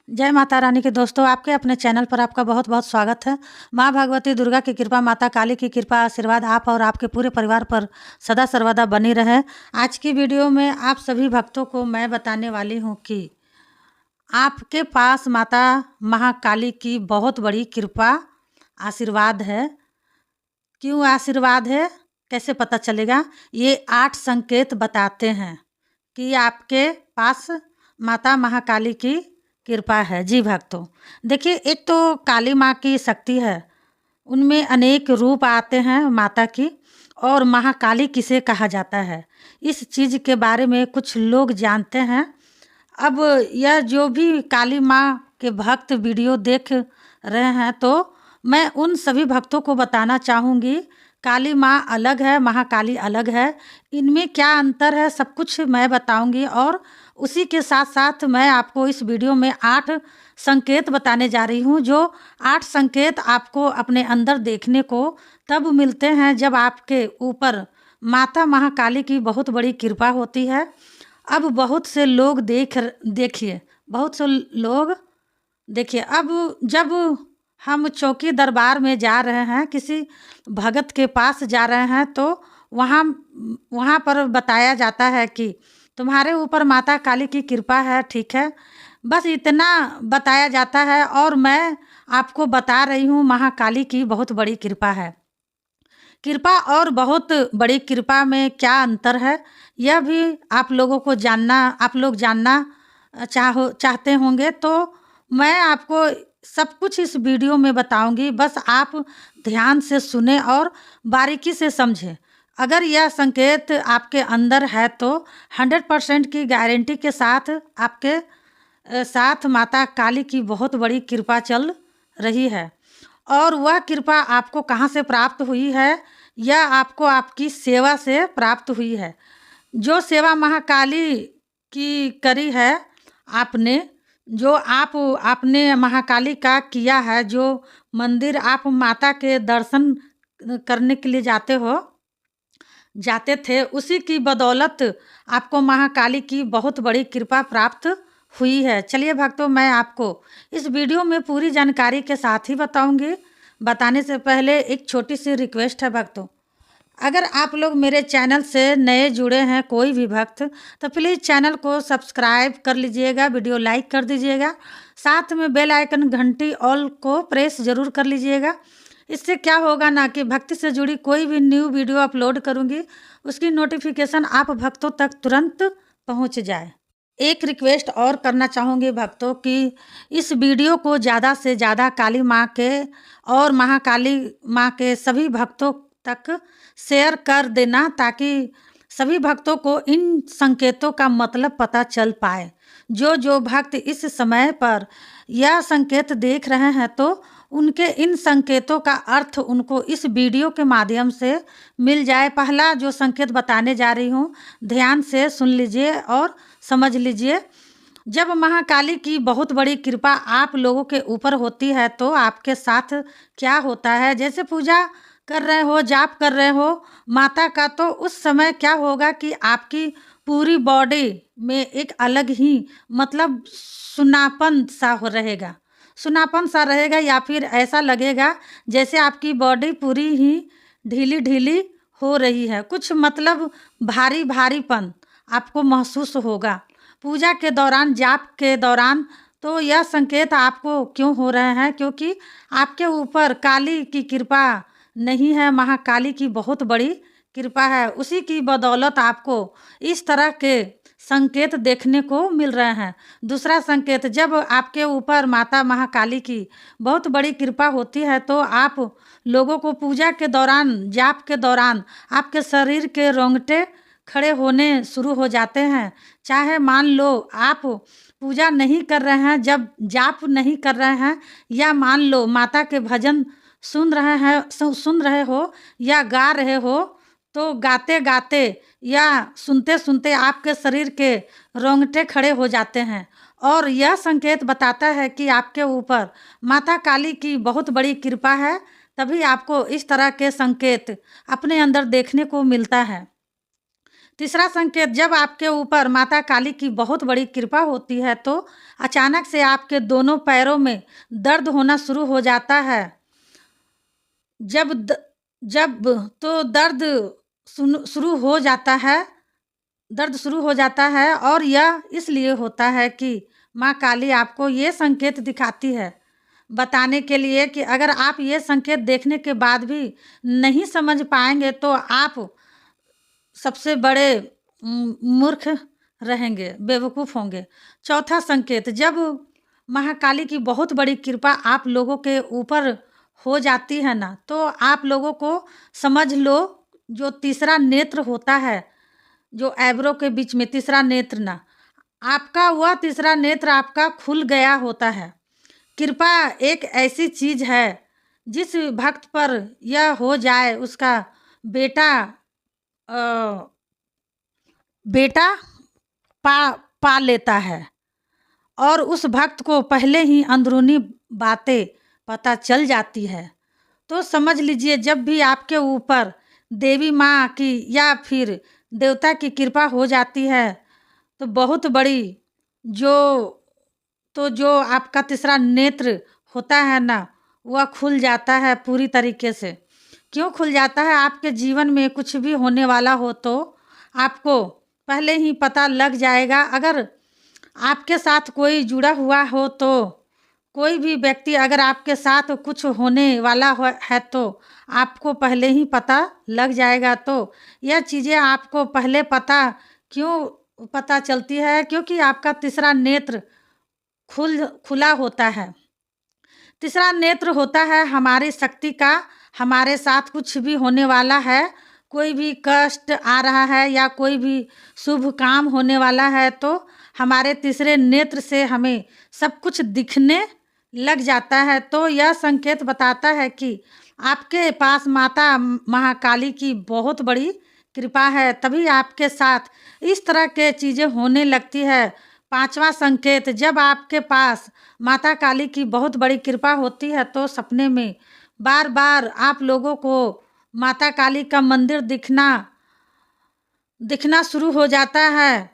जय माता रानी के दोस्तों, आपके अपने चैनल पर आपका बहुत बहुत स्वागत है। माँ भगवती दुर्गा की कृपा, माता काली की कृपा, आशीर्वाद आप और आपके पूरे परिवार पर सदा सर्वदा बनी रहे। आज की वीडियो में आप सभी भक्तों को मैं बताने वाली हूँ कि आपके पास माता महाकाली की बहुत बड़ी कृपा, आशीर्वाद है। क्यों आशीर्वाद है, कैसे पता चलेगा? ये 8 संकेत बताते हैं कि आपके पास माता महाकाली की कृपा है। जी भक्तों, देखिए, एक तो काली माँ की शक्ति है, उनमें अनेक रूप आते हैं माता की। और महाकाली किसे कहा जाता है, इस चीज़ के बारे में कुछ लोग जानते हैं। अब यह जो भी काली माँ के भक्त वीडियो देख रहे हैं, तो मैं उन सभी भक्तों को बताना चाहूँगी, काली माँ अलग है, महाकाली अलग है। इनमें क्या अंतर है, सब कुछ मैं बताऊंगी। और उसी के साथ साथ मैं आपको इस वीडियो में 8 संकेत बताने जा रही हूँ, जो 8 संकेत आपको अपने अंदर देखने को तब मिलते हैं जब आपके ऊपर माता महाकाली की बहुत बड़ी कृपा होती है। अब बहुत से लोग देखिए, बहुत से लोग देखिए, अब जब हम चौकी दरबार में जा रहे हैं, किसी भगत के पास जा रहे हैं, तो वहाँ वहाँ पर बताया जाता है कि तुम्हारे ऊपर माता काली की कृपा है। ठीक है, बस इतना बताया जाता है। और मैं आपको बता रही हूँ, महाकाली की बहुत बड़ी कृपा है। कृपा और बहुत बड़ी कृपा में क्या अंतर है, यह भी आप लोग जानना चाहते होंगे। तो मैं आपको सब कुछ इस वीडियो में बताऊंगी, बस आप ध्यान से सुने और बारीकी से समझें। अगर यह संकेत आपके अंदर है तो 100% की गारंटी के साथ आपके साथ माता काली की बहुत बड़ी कृपा चल रही है। और वह कृपा आपको कहाँ से प्राप्त हुई है? यह आपको आपकी सेवा से प्राप्त हुई है। जो सेवा महाकाली की करी है आपने, जो आपने महाकाली का किया है, जो मंदिर आप माता के दर्शन करने के लिए जाते थे, उसी की बदौलत आपको महाकाली की बहुत बड़ी कृपा प्राप्त हुई है। चलिए भक्तों, मैं आपको इस वीडियो में पूरी जानकारी के साथ ही बताऊंगी। बताने से पहले एक छोटी सी रिक्वेस्ट है भक्तों, अगर आप लोग मेरे चैनल से नए जुड़े हैं, कोई भी भक्त, तो प्लीज़ चैनल को सब्सक्राइब कर लीजिएगा, वीडियो लाइक कर दीजिएगा, साथ में बेल आइकन घंटी ऑल को प्रेस ज़रूर कर लीजिएगा। इससे क्या होगा ना कि भक्ति से जुड़ी कोई भी न्यू वीडियो अपलोड करूँगी, उसकी नोटिफिकेशन आप भक्तों तक तुरंत पहुँच जाए। एक रिक्वेस्ट और करना चाहूँगी भक्तों कि इस वीडियो को ज़्यादा से ज़्यादा काली माँ के और महाकाली माँ के सभी भक्तों तक शेयर कर देना, ताकि सभी भक्तों को इन संकेतों का मतलब पता चल पाए। जो भक्त इस समय पर यह संकेत देख रहे हैं, तो उनके इन संकेतों का अर्थ उनको इस वीडियो के माध्यम से मिल जाए। पहला जो संकेत बताने जा रही हूँ, ध्यान से सुन लीजिए और समझ लीजिए। जब महाकाली की बहुत बड़ी कृपा आप लोगों के ऊपर होती है, तो आपके साथ क्या होता है? जैसे पूजा कर रहे हो, जाप कर रहे हो माता का, तो उस समय क्या होगा कि आपकी पूरी बॉडी में एक अलग ही मतलब सुनापन सा रहेगा, या फिर ऐसा लगेगा जैसे आपकी बॉडी पूरी ही ढीली ढीली हो रही है। कुछ मतलब भारी भारीपन आपको महसूस होगा पूजा के दौरान, जाप के दौरान। तो यह संकेत आपको क्यों हो रहे हैं? क्योंकि आपके ऊपर काली की कृपा नहीं है, महाकाली की बहुत बड़ी कृपा है। उसी की बदौलत आपको इस तरह के संकेत देखने को मिल रहे हैं। दूसरा संकेत, जब आपके ऊपर माता महाकाली की बहुत बड़ी कृपा होती है, तो आप लोगों को पूजा के दौरान, जाप के दौरान आपके शरीर के रोंगटे खड़े होने शुरू हो जाते हैं। चाहे मान लो आप पूजा नहीं कर रहे हैं, जब जाप नहीं कर रहे हैं, या मान लो माता के भजन सुन रहे हो या गा रहे हो, तो गाते गाते या सुनते सुनते आपके शरीर के रोंगटे खड़े हो जाते हैं। और यह संकेत बताता है कि आपके ऊपर माता काली की बहुत बड़ी कृपा है, तभी आपको इस तरह के संकेत अपने अंदर देखने को मिलता है। तीसरा संकेत, जब आपके ऊपर माता काली की बहुत बड़ी कृपा होती है तो अचानक से आपके दोनों पैरों में दर्द होना शुरू हो जाता है। जब द, जब तो शुरू हो जाता है दर्द शुरू हो जाता है, और यह इसलिए होता है कि माँ काली आपको ये संकेत दिखाती है, बताने के लिए कि अगर आप ये संकेत देखने के बाद भी नहीं समझ पाएंगे तो आप सबसे बड़े मूर्ख रहेंगे, बेवकूफ़ होंगे। चौथा संकेत, जब महाकाली की बहुत बड़ी कृपा आप लोगों के ऊपर हो जाती है ना, तो आप लोगों को समझ लो, जो तीसरा नेत्र होता है, जो ऐब्रो के बीच में तीसरा नेत्र ना, आपका वह तीसरा नेत्र आपका खुल गया होता है। कृपा एक ऐसी चीज है, जिस भक्त पर यह हो जाए उसका बेटा अ, बेटा पा पा लेता है, और उस भक्त को पहले ही अंदरूनी बातें पता चल जाती है। तो समझ लीजिए, जब भी आपके ऊपर देवी माँ की या फिर देवता की कृपा हो जाती है तो बहुत बड़ी जो जो आपका तीसरा नेत्र होता है ना, वह खुल जाता है पूरी तरीके से। क्यों खुल जाता है? आपके जीवन में कुछ भी होने वाला हो तो आपको पहले ही पता लग जाएगा। अगर आपके साथ कोई जुड़ा हुआ हो तो, कोई भी व्यक्ति अगर आपके साथ कुछ होने वाला है तो आपको पहले ही पता लग जाएगा। तो यह चीज़ें आपको पहले क्यों पता चलती है? क्योंकि आपका तीसरा नेत्र खुला होता है। तीसरा नेत्र होता है हमारी शक्ति का। हमारे साथ कुछ भी होने वाला है, कोई भी कष्ट आ रहा है या कोई भी शुभ काम होने वाला है, तो हमारे तीसरे नेत्र से हमें सब कुछ दिखने लग जाता है। तो यह संकेत बताता है कि आपके पास माता महाकाली की बहुत बड़ी कृपा है, तभी आपके साथ इस तरह के चीज़ें होने लगती है। पांचवा संकेत, जब आपके पास माता काली की बहुत बड़ी कृपा होती है तो सपने में बार बार आप लोगों को माता काली का मंदिर दिखना शुरू हो जाता है।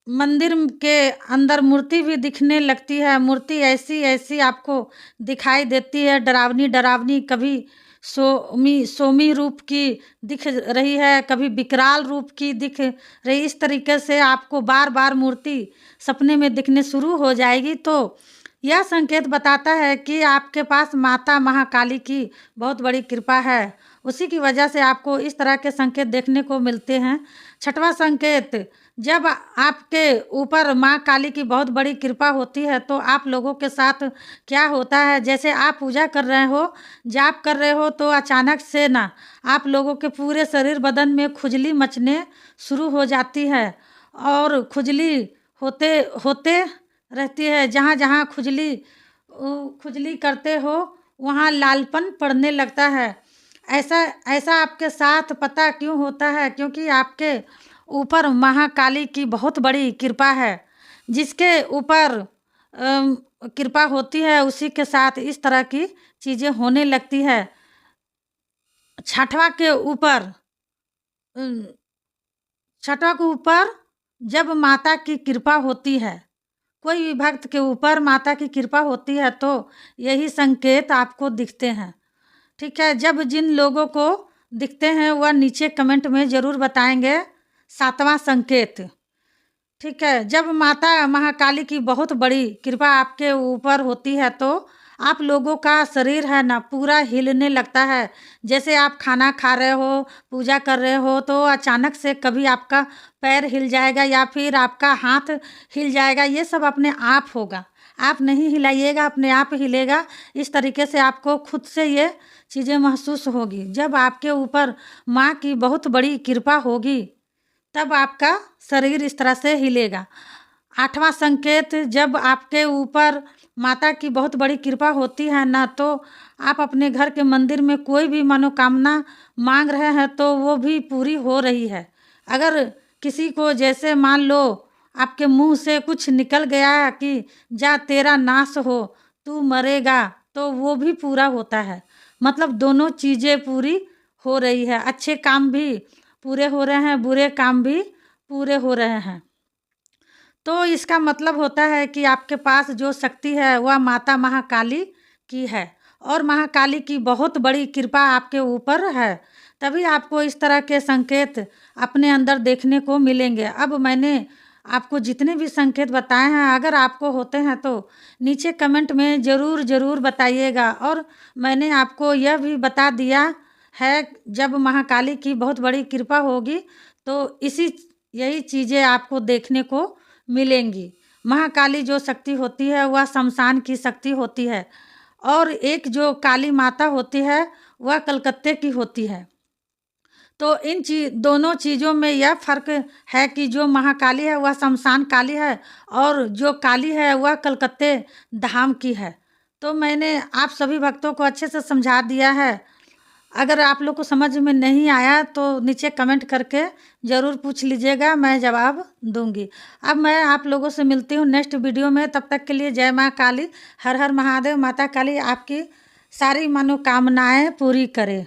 मंदिर के अंदर मूर्ति भी दिखने लगती है। मूर्ति ऐसी ऐसी आपको दिखाई देती है, डरावनी डरावनी, कभी सोमी रूप की दिख रही है, कभी विकराल रूप की दिख रही। इस तरीके से आपको बार बार मूर्ति सपने में दिखने शुरू हो जाएगी। तो यह संकेत बताता है कि आपके पास माता महाकाली की बहुत बड़ी कृपा है। उसी की वजह से आपको इस तरह के संकेत देखने को मिलते हैं। छठवां संकेत, जब आपके ऊपर माँ काली की बहुत बड़ी कृपा होती है तो आप लोगों के साथ क्या होता है, जैसे आप पूजा कर रहे हो, जाप कर रहे हो, तो अचानक से ना आप लोगों के पूरे शरीर बदन में खुजली मचने शुरू हो जाती है, और खुजली होते होते रहती है। जहाँ जहाँ खुजली करते हो वहाँ लालपन पड़ने लगता है। ऐसा ऐसा आपके साथ पता क्यों होता है? क्योंकि आपके ऊपर महाकाली की बहुत बड़ी कृपा है। जिसके ऊपर कृपा होती है उसी के साथ इस तरह की चीज़ें होने लगती है। छठवां के ऊपर छठवां के ऊपर जब माता की कृपा होती है, कोई भी भक्त के ऊपर माता की कृपा होती है तो यही संकेत आपको दिखते हैं। ठीक है, जब जिन लोगों को दिखते हैं वह नीचे कमेंट में ज़रूर बताएंगे। सातवां संकेत, ठीक है, जब माता महाकाली की बहुत बड़ी कृपा आपके ऊपर होती है तो आप लोगों का शरीर है ना पूरा हिलने लगता है। जैसे आप खाना खा रहे हो, पूजा कर रहे हो, तो अचानक से कभी आपका पैर हिल जाएगा या फिर आपका हाथ हिल जाएगा। ये सब अपने आप होगा, आप नहीं हिलाइएगा, अपने आप हिलेगा। इस तरीके से आपको खुद से ये चीज़ें महसूस होगी। जब आपके ऊपर माँ की बहुत बड़ी कृपा होगी तब आपका शरीर इस तरह से हिलेगा। आठवां संकेत, जब आपके ऊपर माता की बहुत बड़ी कृपा होती है ना, तो आप अपने घर के मंदिर में कोई भी मनोकामना मांग रहे हैं तो वो भी पूरी हो रही है। अगर किसी को जैसे मान लो आपके मुंह से कुछ निकल गया कि जा तेरा नाश हो, तू मरेगा, तो वो भी पूरा होता है। मतलब दोनों चीज़ें पूरी हो रही है। अच्छे काम भी पूरे हो रहे हैं, बुरे काम भी पूरे हो रहे हैं। तो इसका मतलब होता है कि आपके पास जो शक्ति है वह माता महाकाली की है और महाकाली की बहुत बड़ी कृपा आपके ऊपर है। तभी आपको इस तरह के संकेत अपने अंदर देखने को मिलेंगे। अब मैंने आपको जितने भी संकेत बताए हैं, अगर आपको होते हैं तो नीचे कमेंट में ज़रूर ज़रूर बताइएगा। और मैंने आपको यह भी बता दिया है, जब महाकाली की बहुत बड़ी कृपा होगी तो यही चीज़ें आपको देखने को मिलेंगी। महाकाली जो शक्ति होती है वह शमशान की शक्ति होती है और एक जो काली माता होती है वह कलकत्ते की होती है। तो इन दोनों चीज़ों में यह फ़र्क है कि जो महाकाली है वह शमशान काली है और जो काली है वह कलकत्ते धाम की है। तो मैंने आप सभी भक्तों को अच्छे से समझा दिया है। अगर आप लोग को समझ में नहीं आया तो नीचे कमेंट करके ज़रूर पूछ लीजिएगा, मैं जवाब दूंगी। अब मैं आप लोगों से मिलती हूँ नेक्स्ट वीडियो में। तब तक के लिए जय माँ काली, हर हर महादेव। माता काली आपकी सारी मनोकामनाएं पूरी करे।